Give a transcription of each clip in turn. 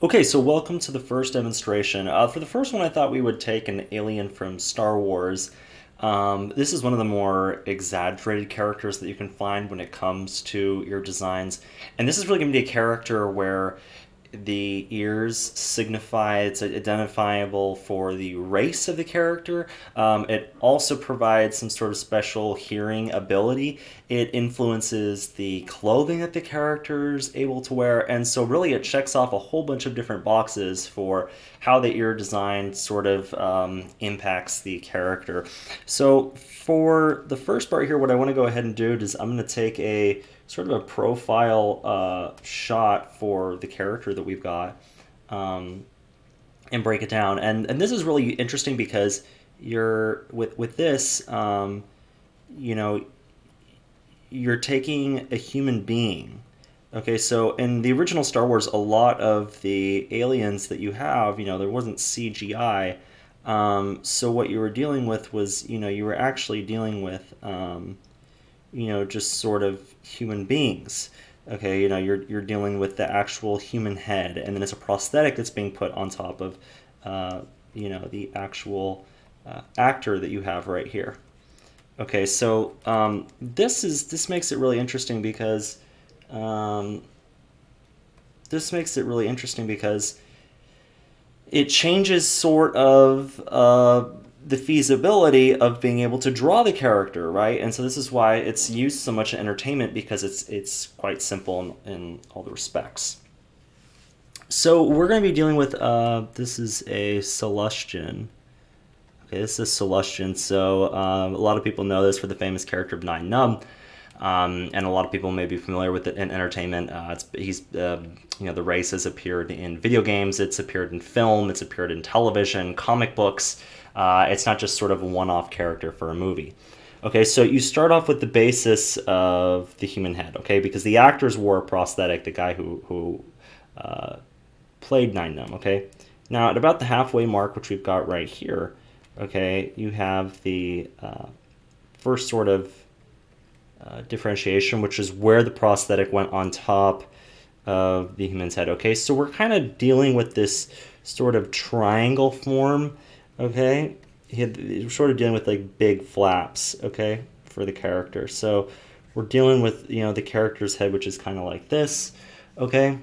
Okay, so welcome to the first demonstration. For the first one, I thought we would take an alien from Star Wars. This is one of the more exaggerated characters that you can find when it comes to ear designs. And this is really going to be a character where the ears signify it's identifiable for the race of the character. It also provides some sort of special hearing ability. It influences the clothing that the character is able to wear, and so really it checks off a whole bunch of different boxes for how the ear design sort of impacts the character. So for the first part here, what I want to go ahead and do is I'm going to take a sort of a profile shot for the character that we've got, and break it down. And this is really interesting because you're with this, you know, you're taking a human being. Okay, so in the original Star Wars, a lot of the aliens that you have, there wasn't CGI. So what you were dealing with was, you were actually dealing with, just sort of human beings. Okay, you're dealing with the actual human head, and then it's a prosthetic that's being put on top of, the actual actor that you have right here. Okay, so this makes it really interesting because um, it changes sort of the feasibility of being able to draw the character, right? And so this is why it's used so much in entertainment, because it's quite simple in all the respects. So we're going to be dealing with this is a Sullustian. Okay, this is Sullustian. So a lot of people know this for the famous character of Nine Numb. And a lot of people may be familiar with it in entertainment. The race has appeared in video games, it's appeared in film, it's appeared in television, comic books. It's not just sort of a one-off character for a movie. Okay, so you start off with the basis of the human head, okay, because the actors wore a prosthetic, the guy who played Nine Numb, okay. Now at about the halfway mark, which we've got right here, okay, you have the first sort of differentiation, which is where the prosthetic went on top of the human's head. Okay, so we're kind of dealing with this sort of triangle form. Okay, we're sort of dealing with like big flaps. Okay, for the character. So we're dealing with the character's head, which is kind of like this. Okay,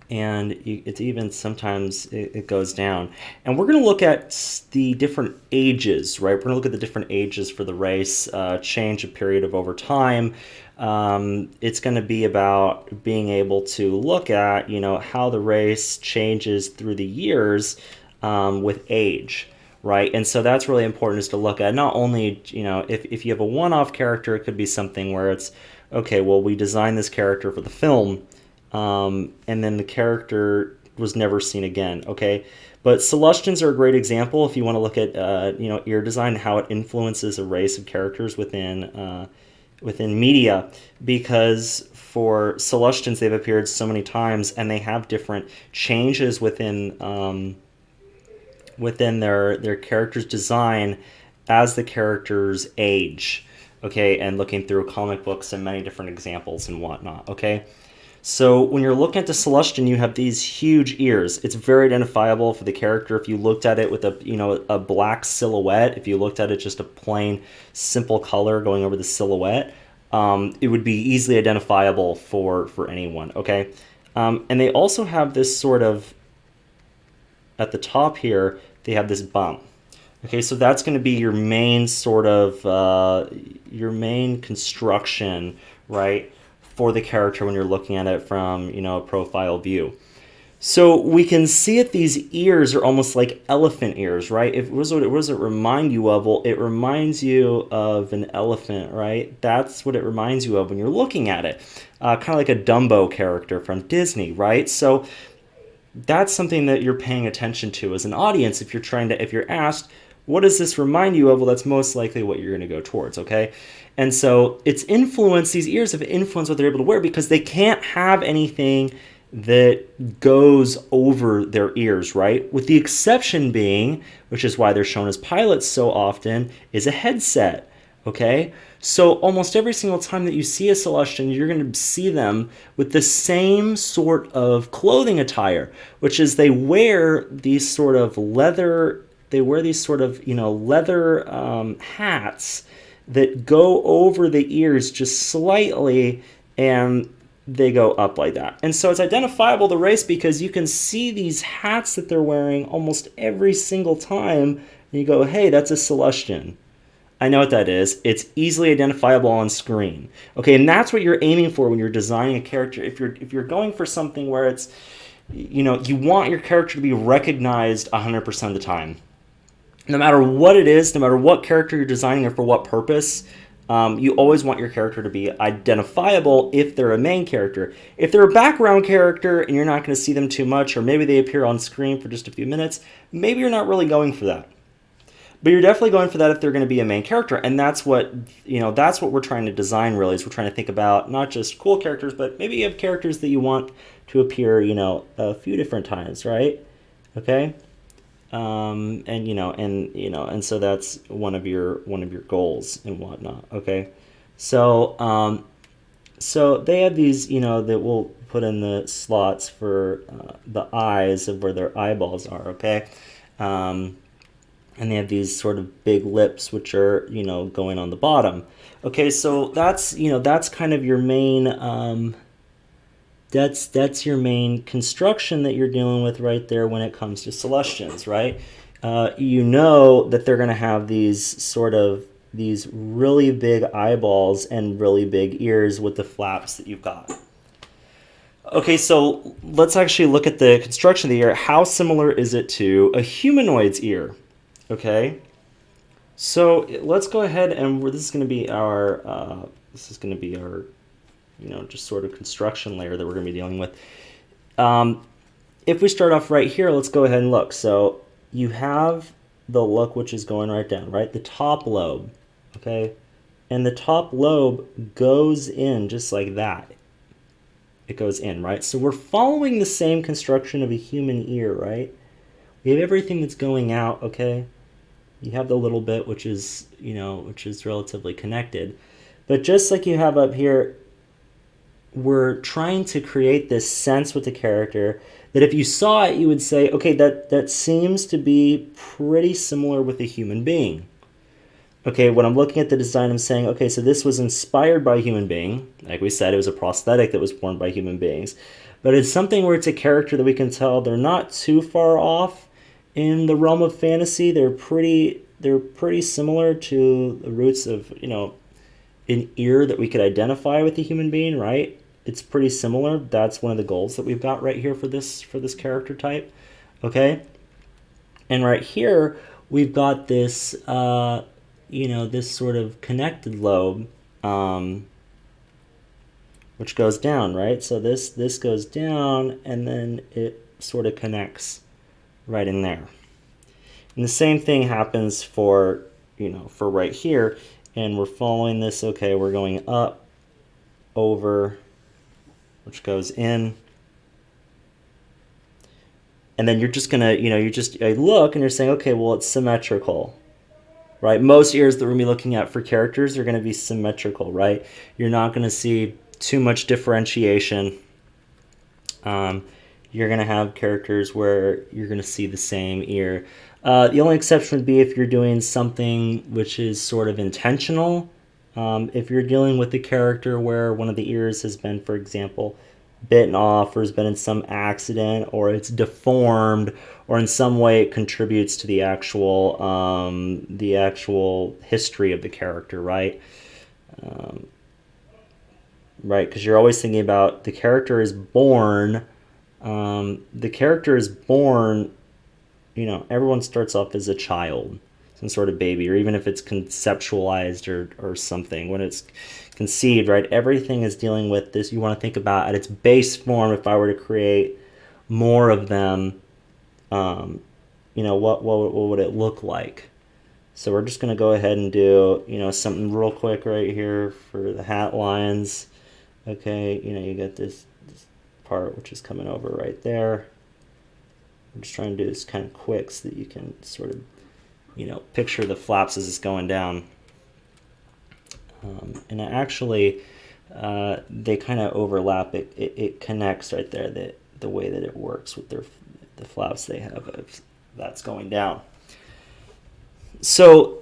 and it's even sometimes it goes down. And we're going to look at the different ages, right? We're going to look at the different ages for the race, change a period of over time. It's going to be about being able to look at, how the race changes through the years with age, right? And so that's really important, is to look at not only, if you have a one-off character, it could be something where it's, okay, well, we designed this character for the film, and then the character was never seen again. Okay, but Sullustians are a great example if you want to look at ear design, how it influences a race of characters within media, because for Sullustians they've appeared so many times and they have different changes within their character's design as the characters age. Okay, and looking through comic books and many different examples and whatnot. Okay. So when you're looking at the Sullustian, you have these huge ears. It's very identifiable for the character. If you looked at it with a black silhouette, if you looked at it just a plain simple color going over the silhouette, it would be easily identifiable for anyone. Okay, and they also have this sort of, at the top here, they have this bump. Okay, so that's going to be your main sort of your main construction, right, for the character when you're looking at it from a profile view. So we can see that these ears are almost like elephant ears, right? What does it remind you of? Well, it reminds you of an elephant, right? That's what it reminds you of when you're looking at it. Kind of like a Dumbo character from Disney, right? So that's something that you're paying attention to as an audience. If you're asked, what does this remind you of? Well, that's most likely what you're going to go towards, okay? And so these ears have influenced what they're able to wear, because they can't have anything that goes over their ears, right? With the exception being, which is why they're shown as pilots so often, is a headset, okay? So almost every single time that you see a Sullustian, you're going to see them with the same sort of clothing attire, which is they wear these sort of leather, they wear these sort of, leather hats that go over the ears just slightly, and they go up like that. And so it's identifiable, the race, because you can see these hats that they're wearing almost every single time, and you go, hey, that's a Sullustian. I know what that is. It's easily identifiable on screen. Okay, and that's what you're aiming for when you're designing a character. If you're going for something where it's, you want your character to be recognized 100% of the time. No matter what it is, no matter what character you're designing or for what purpose, you always want your character to be identifiable if they're a main character. If they're a background character and you're not going to see them too much, or maybe they appear on screen for just a few minutes, maybe you're not really going for that. But you're definitely going for that if they're going to be a main character, and that's what we're trying to design. Really, is we're trying to think about not just cool characters, but maybe you have characters that you want to appear, a few different times, right? Okay, and so that's one of your goals and whatnot. Okay, so they have these, that we'll put in the slots for the eyes of where their eyeballs are. Okay. And they have these sort of big lips, which are, going on the bottom. Okay, so that's kind of your main, that's your main construction that you're dealing with right there when it comes to Sullustians, right? You know that they're going to have these really big eyeballs and really big ears with the flaps that you've got. Okay, so let's actually look at the construction of the ear. How similar is it to a humanoid's ear? Okay, so let's go ahead and this is going to be our just sort of construction layer that we're going to be dealing with. If we start off right here, let's go ahead and look. So you have the look, which is going right down, right? The top lobe, okay, and the top lobe goes in just like that. It goes in, right? So we're following the same construction of a human ear, right? We have everything that's going out, okay? You have the little bit, which is relatively connected. But just like you have up here, we're trying to create this sense with the character that if you saw it, you would say, okay, that seems to be pretty similar with a human being. Okay, when I'm looking at the design, I'm saying, okay, so this was inspired by a human being. Like we said, it was a prosthetic that was worn by human beings. But it's something where it's a character that we can tell they're not too far off in the realm of fantasy. They're pretty similar to the roots of, an ear that we could identify with a human being, right? It's pretty similar. That's one of the goals that we've got right here for this character type. Okay? And right here, we've got this this sort of connected lobe, which goes down, right? So this goes down, and then it sort of connects right in there. And the same thing happens for right here, and we're following this. Okay, we're going up, over, which goes in, and then you're just gonna you look and you're saying, okay, well, it's symmetrical, right? Most ears that we're gonna be looking at for characters are going to be symmetrical, right? You're not going to see too much differentiation. You're going to have characters where you're going to see the same ear. The only exception would be if you're doing something which is sort of intentional. If you're dealing with a character where one of the ears has been, for example, bitten off, or has been in some accident, or it's deformed, or in some way it contributes to the actual history of the character, right? Right, because you're always thinking about the character is born. Everyone starts off as a child, some sort of baby, or even if it's conceptualized or something. When it's conceived, right, everything is dealing with this. You want to think about at its base form, if I were to create more of them, what would it look like? So we're just going to go ahead and do, something real quick right here for the hat lines. Okay, you got this part which is coming over right there. I'm just trying to do this kind of quick so that you can sort of, picture the flaps as it's going down. And it actually, they kind of overlap. It connects right there, the way that it works with the flaps they have. That's going down. So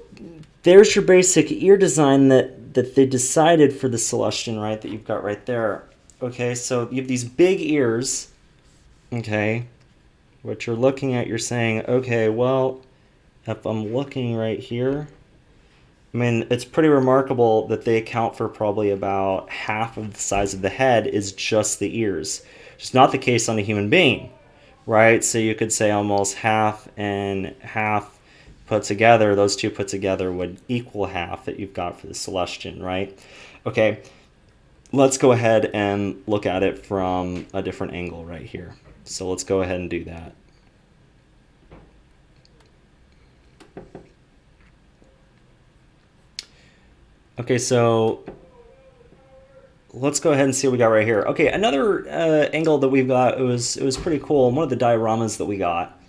there's your basic ear design that they decided for the Sullustian, right, that you've got right there. Okay, so you have these big ears, okay, what you're looking at, you're saying, okay, well, if I'm looking right here, I mean, it's pretty remarkable that they account for probably about half of the size of the head is just the ears. It's not the case on a human being, right? So you could say almost half and half put together, those two put together would equal half that you've got for the Sullustian, right? Okay, let's go ahead and look at it from a different angle right here. So let's go ahead and do that. Okay, so let's go ahead and see what we got right here. Okay, another angle that we've got, it was pretty cool. One of the dioramas that we got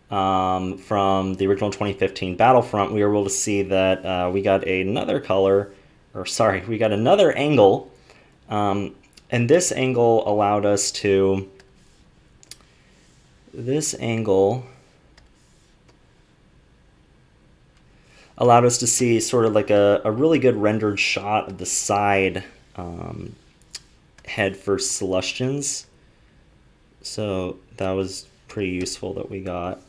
from the original 2015 Battlefront, we were able to see that we got another color, or sorry, we got another angle, and this angle allowed us to, see sort of like a really good rendered shot of the side head for Sullustians. So that was pretty useful that we got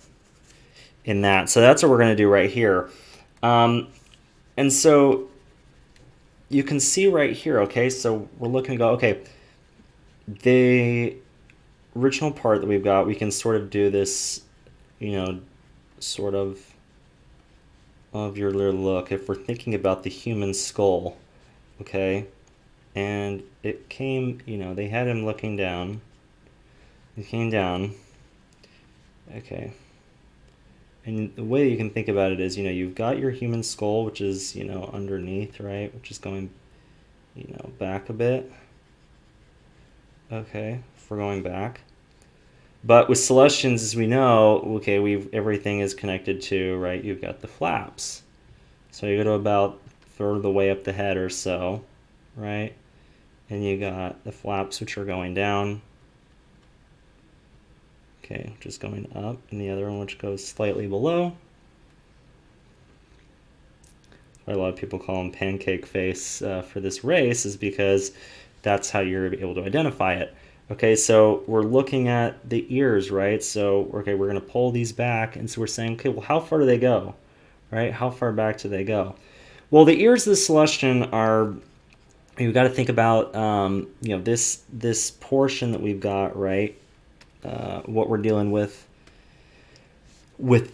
in that. So that's what we're going to do right here. And so you can see right here, okay, so we're looking to go, okay, the original part that we've got, we can sort of do this, you know, sort of your little look. If we're thinking about the human skull, okay, and it came, you know, they had him looking down. It came down. Okay. And the way you can think about it is, you know, you've got your human skull, which is, you know, underneath, right? Which is going, you know, back a bit. Okay, if we're going back. But with Sullustians, as we know, okay, everything is connected to, right? You've got the flaps. So you go to about a third of the way up the head or so, right? And you got the flaps, which are going down. Okay, just going up, and the other one which goes slightly below. Why a lot of people call them pancake face for this race is because that's how you're able to identify it. Okay, so we're looking at the ears, right? So, okay, we're going to pull these back, and so we're saying, okay, well, how far do they go, right? How far back do they go? Well, the ears of the Sullustian are, you've got to think about, you know, this portion that we've got, right? What we're dealing with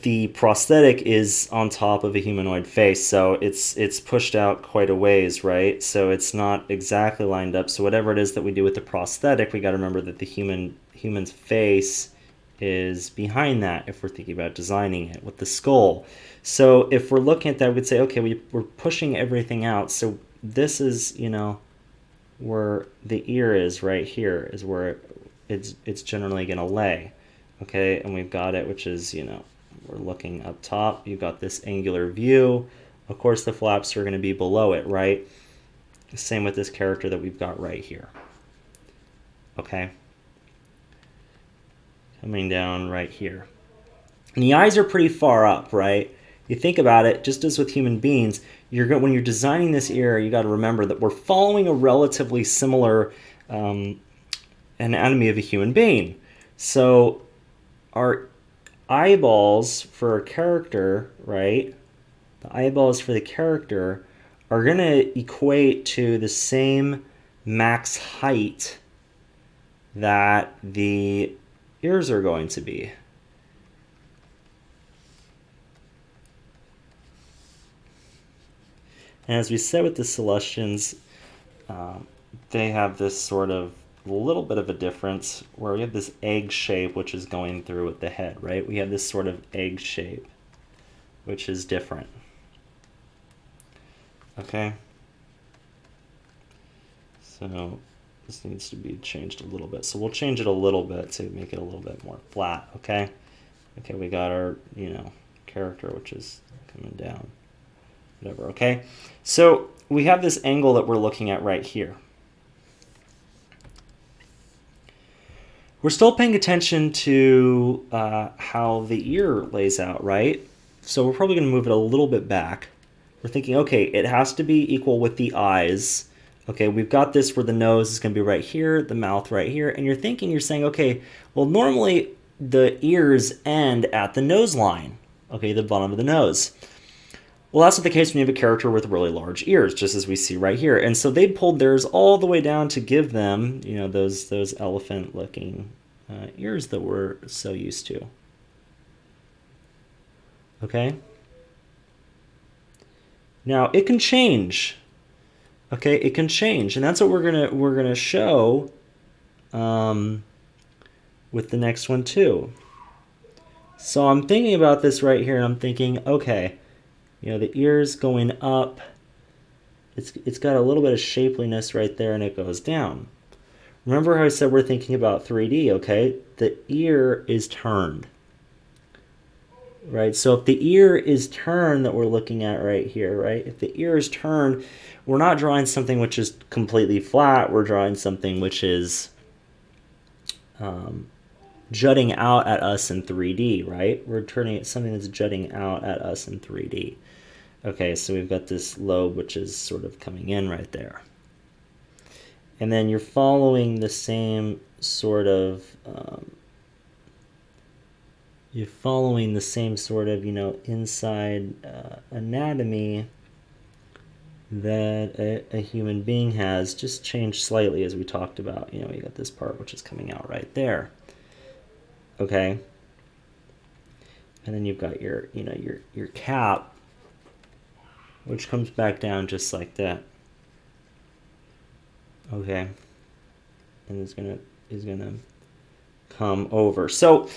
the prosthetic is on top of a humanoid face, so it's pushed out quite a ways, right? So it's not exactly lined up. So whatever it is that we do with the prosthetic, we got to remember that the human's face is behind that if we're thinking about designing it with the skull. So if we're looking at that, we'd say, okay, we're pushing everything out. So this is, you know, where the ear is right here is where it's generally going to lay. Okay, and we've got it, which is, you know, we're looking up top. You've got this angular view. Of course, the flaps are going to be below it, right? Same with this character that we've got right here. Okay. Coming down right here. And the eyes are pretty far up, right? You think about it, just as with human beings, when you're designing this ear, you got to remember that we're following a relatively similar anatomy of a human being. So our eyeballs for a character, right? The eyeballs for the character are going to equate to the same max height that the ears are going to be. And as we said with the Sullustians, they have this sort of a little bit of a difference where we have this egg shape which is going through with the head, right? We have this sort of egg shape which is different. Okay. So this needs to be changed a little bit. So we'll change it a little bit to make it a little bit more flat, okay? Okay, we got our, you know, character which is coming down. whatever, okay? So we have this angle that we're looking at right here. We're still paying attention to how the ear lays out, right? So we're probably going to move it a little bit back. We're thinking, okay, it has to be equal with the eyes. Okay, we've got this where the nose is going to be right here, the mouth right here, and you're saying, okay, well, normally the ears end at the nose line, okay, the bottom of the nose. Well, that's not the case when you have a character with really large ears, just as we see right here. And so they pulled theirs all the way down to give them, you know, those elephant-looking ears that we're so used to. Okay? Now, it can change. Okay, it can change, and that's what we're gonna show with the next one too. So I'm thinking about this right here, and I'm thinking, okay, you know, the ears going up, it's got a little bit of shapeliness right there, and it goes down. Remember how I said we're thinking about 3D, okay? The ear is turned, right? So if the ear is turned that we're looking at right here, right? If the ear is turned, we're not drawing something which is completely flat. We're drawing something which is jutting out at us in 3D, right? We're turning it something that's jutting out at us in 3D. Okay, so we've got this lobe which is sort of coming in right there. And then you're following the same sort of, you know, inside anatomy that a human being has, just changed slightly as we talked about. You know, you got this part which is coming out right there. Okay. And then you've got your, you know, your cap, which comes back down just like that. Okay. And is gonna come over. So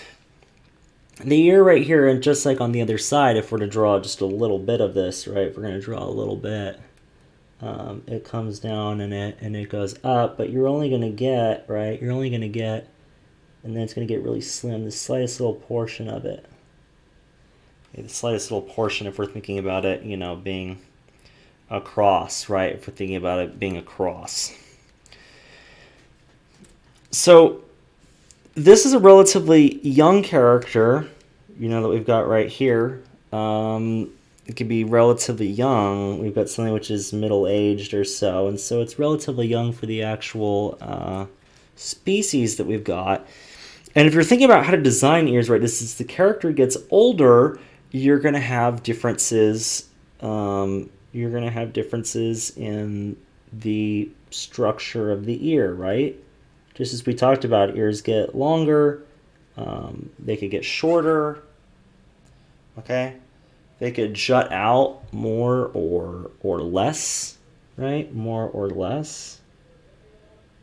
the ear right here, and just like on the other side, if we're to draw just a little bit of this, right? If we're gonna draw a little bit, it comes down and it goes up, but you're only gonna get, right? You're only gonna get, and then it's gonna get really slim, the slightest little portion of it. Okay, the slightest little portion, if we're thinking about it, you know, being a cross, right? If we're thinking about it being a cross. So this is a relatively young character, you know, that we've got right here. It could be relatively young. We've got something which is middle-aged or so, and so it's relatively young for the actual species that we've got. And if you're thinking about how to design ears, right, this is the character gets older, you're going to have differences. You're going to have differences in the structure of the ear, right? Just as we talked about, ears get longer, they could get shorter, okay? They could jut out more or less, right? More or less.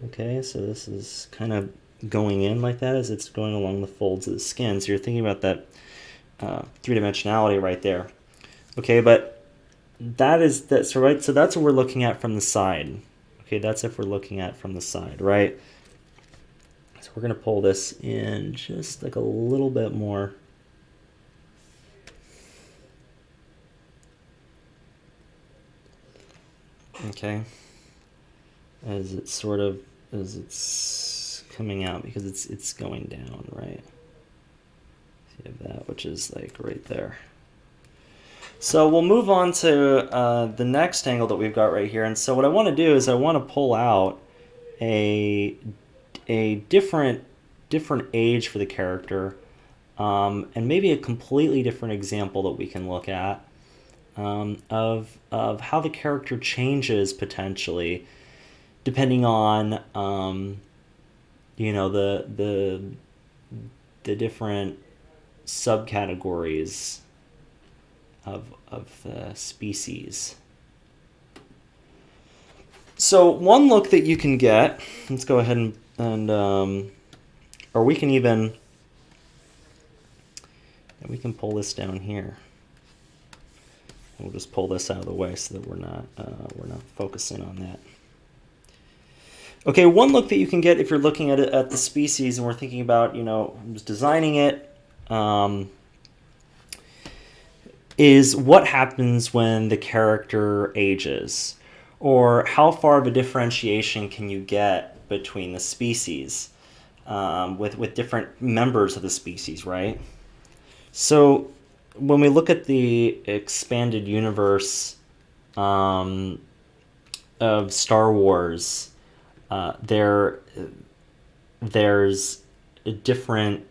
Okay, so this is kind of going in like that as it's going along the folds of the skin. So you're thinking about that three-dimensionality right there. Okay, but that's right. So that's what we're looking at from the side. Okay, that's if we're looking at from the side, right? So we're going to pull this in just like a little bit more. Okay, as it's coming out, because it's going down, right? So you have that, which is like right there. So we'll move on to the next angle that we've got right here. And so what I want to do is I want to pull out a different age for the character, and maybe a completely different example that we can look at of how the character changes potentially, depending on you know, the different subcategories of the species. So one look that you can get, let's go ahead and or we can even, we can pull this down here. We'll just pull this out of the way so that we're not focusing on that. Okay, one look that you can get if you're looking at it at the species and we're thinking about, you know, just designing it. is what happens when the character ages, or how far of a differentiation can you get between the species, with different members of the species, right? So when we look at the expanded universe um, of Star Wars, there's different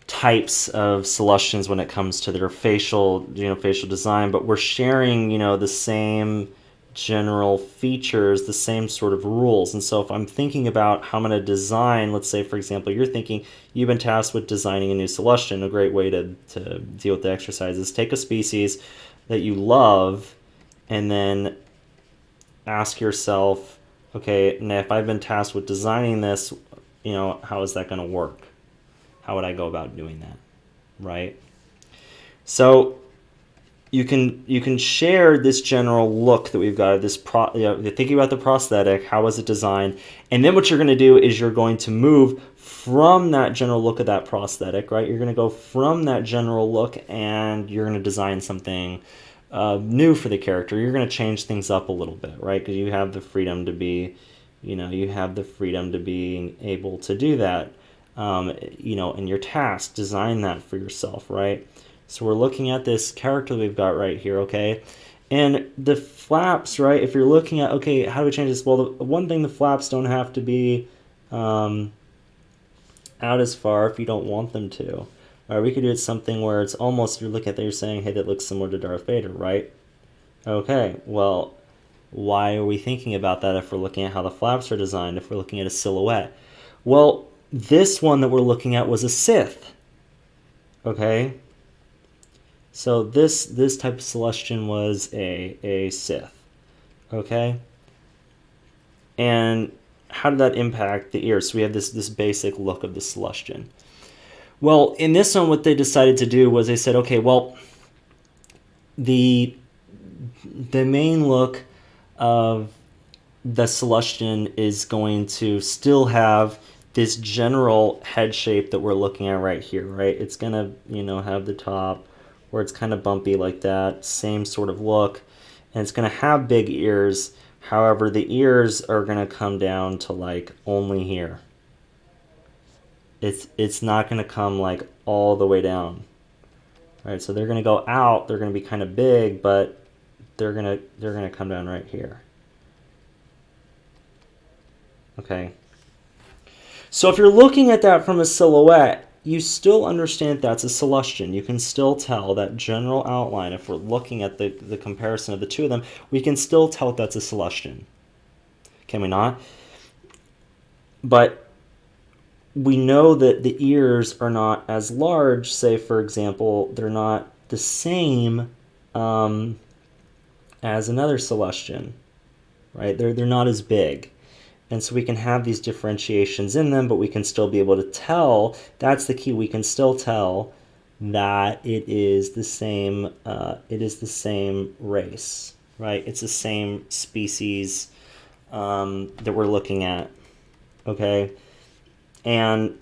types of Sullustians when it comes to their facial design, but we're sharing, the same general features, the same sort of rules. And so if I'm thinking about how I'm going to design, let's say, for example, you've been tasked with designing a new Sullustian. A great way to deal with the exercise is take a species that you love and then ask yourself, okay, now if I've been tasked with designing this, how is that going to work? How would I go about doing that, right? So you can share this general look that we've got. Thinking about the prosthetic, how was it designed, and then what you're going to do is you're going to move from that general look of that prosthetic, right? You're going to go from that general look, and you're going to design something new for the character. You're going to change things up a little bit, right? Because you have the freedom to be, being able to do that. In your task, design that for yourself, right? So we're looking at this character we've got right here, okay? And the flaps, right, if you're looking at, okay, how do we change this? Well, the one thing, the flaps don't have to be out as far if you don't want them to. Or we could do it something where it's almost, you're looking at that, you're saying, hey, that looks similar to Darth Vader, right? Okay, well, why are we thinking about that if we're looking at how the flaps are designed, if we're looking at a silhouette? Well, this one that we're looking at was a Sith, okay? So this type of Sullustian was a Sith, okay? And how did that impact the ears? So we have this basic look of the Sullustian. Well, in this one, what they decided to do was they said, okay, well, the main look of the Sullustian is going to still have this general head shape that we're looking at right here, right? It's going to, have the top where it's kind of bumpy like that, same sort of look, and it's going to have big ears. However, the ears are going to come down to like only here. It's not going to come like all the way down. All right, so they're going to go out, they're going to be kind of big, but they're going to come down right here. Okay. So if you're looking at that from a silhouette, you still understand that's a Sullustian. You can still tell that general outline. If we're looking at the comparison of the two of them, we can still tell that's a Sullustian. Can we not? But we know that the ears are not as large. Say, for example, they're not the same as another Sullustian, right? They're not as big. And so we can have these differentiations in them, but we can still be able to tell, that's the key, we can still tell that it is the same race, right? It's the same species that we're looking at, okay? And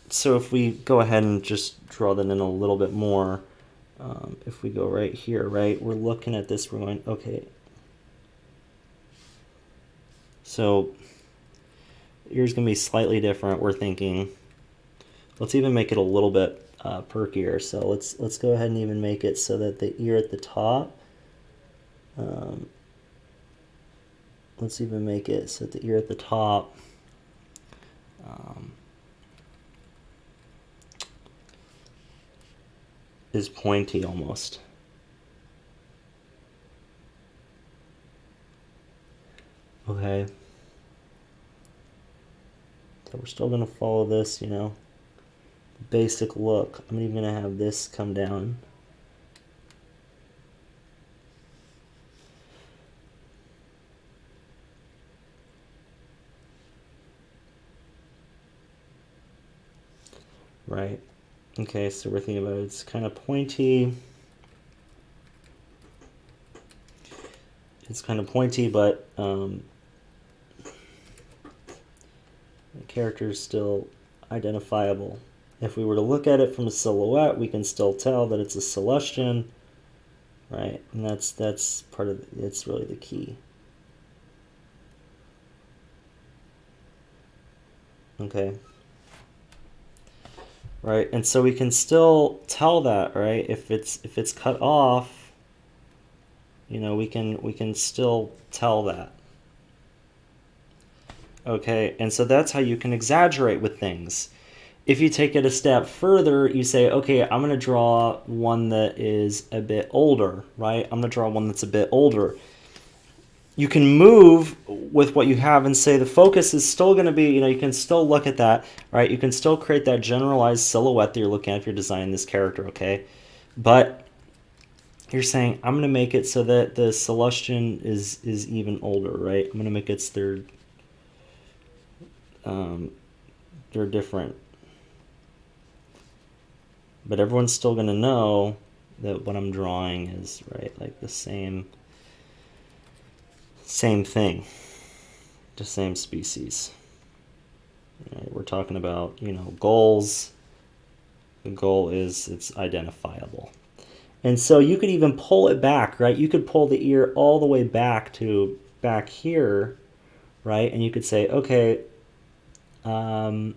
so if we go ahead and just draw that in a little bit more, if we go right here, right, we're looking at this, we're going, okay, so ears going to be slightly different. We're thinking, let's even make it a little bit perkier. So let's go ahead and even make it so that the ear at the top, let's even make it so that the ear at the top is pointy almost. Okay. So we're still going to follow this, basic look. I'm even going to have this come down. Right. Okay, so we're thinking about it's kind of pointy. It's kind of pointy, but the character is still identifiable. If we were to look at it from a silhouette, we can still tell that it's a Sullustian, right? And that's part of it's really the key. Okay. Right, and so we can still tell that, right? If it's cut off, we can still tell that. Okay, and so that's how you can exaggerate with things. If you take it a step further, you say, okay, I'm going to draw one that is a bit older, right? I'm going to draw one that's a bit older. You can move with what you have and say the focus is still going to be, you can still look at that, right? You can still create that generalized silhouette that you're looking at if you're designing this character, okay? But you're saying, I'm going to make it so that the Sullustian is even older, right? I'm going to make it so they're different. But everyone's still going to know that what I'm drawing is, right, like the same thing, the same species. Right, we're talking about, goals. The goal is it's identifiable. And so you could even pull it back, right? You could pull the ear all the way back here, right? And you could say, okay, the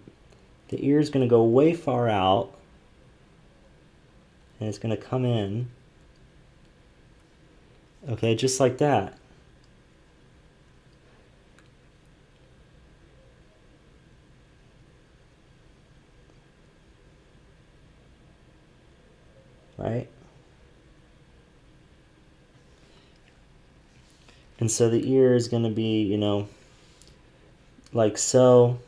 ear is going to go way far out, and it's going to come in, okay, just like that. Right? And so the ear is going to be, like so.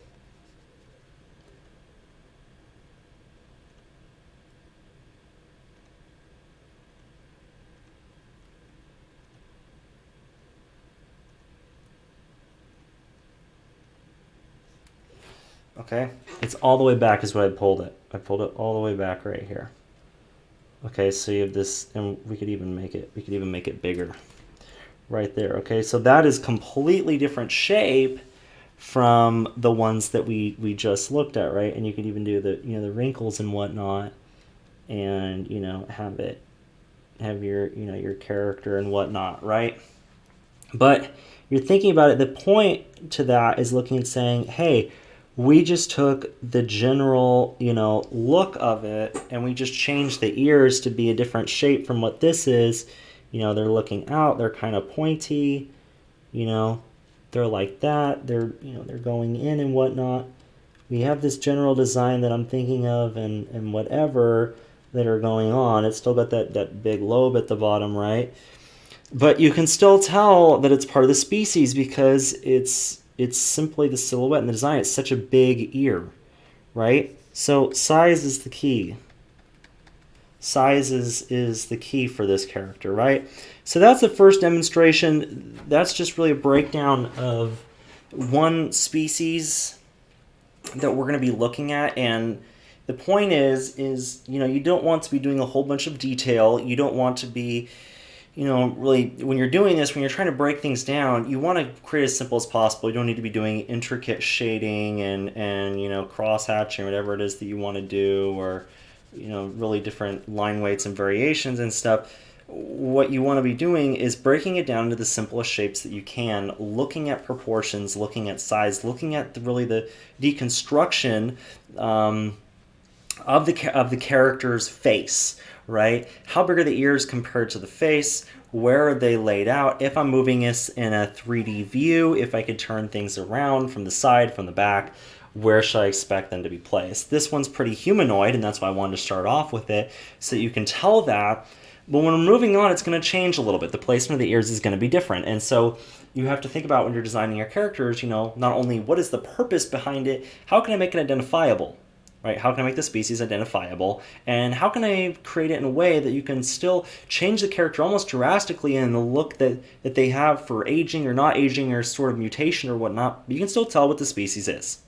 Okay, it's all the way back is what I pulled it. I pulled it all the way back right here. Okay, so you have this, and we could even make it bigger right there. Okay, so that is completely different shape from the ones that we just looked at, right? And you could even do the wrinkles and whatnot, and have your character and whatnot, right? But you're thinking about it. The point to that is looking and saying, hey, we just took the general, look of it, and we just changed the ears to be a different shape from what this is. They're looking out, they're kind of pointy, they're like that, they're going in and whatnot. We have this general design that I'm thinking of and whatever that are going on. It's still got that big lobe at the bottom, right? But you can still tell that it's part of the species because it's simply the silhouette and the design. It's such a big ear, right? So size is the key. Size is the key for this character, right? So that's the first demonstration. That's just really a breakdown of one species that we're going to be looking at. And the point is you don't want to be doing a whole bunch of detail. You don't want to be really, when you're doing this, when you're trying to break things down, you want to create as simple as possible. You don't need to be doing intricate shading and cross hatching, whatever it is that you want to do, or really different line weights and variations and stuff. What you want to be doing is breaking it down into the simplest shapes that you can, looking at proportions, looking at size, looking at the deconstruction of the character's face, right? How big are the ears compared to the face? Where are they laid out? If I'm moving this in a 3D view, if I could turn things around from the side, from the back, where should I expect them to be placed? This one's pretty humanoid, and that's why I wanted to start off with it, so that you can tell that. But when we're moving on, it's going to change a little bit. The placement of the ears is going to be different. And so you have to think about when you're designing your characters, not only what is the purpose behind it, how can I make it identifiable? Right? How can I make the species identifiable? And how can I create it in a way that you can still change the character almost drastically in the look that they have for aging or not aging or sort of mutation or whatnot, but you can still tell what the species is.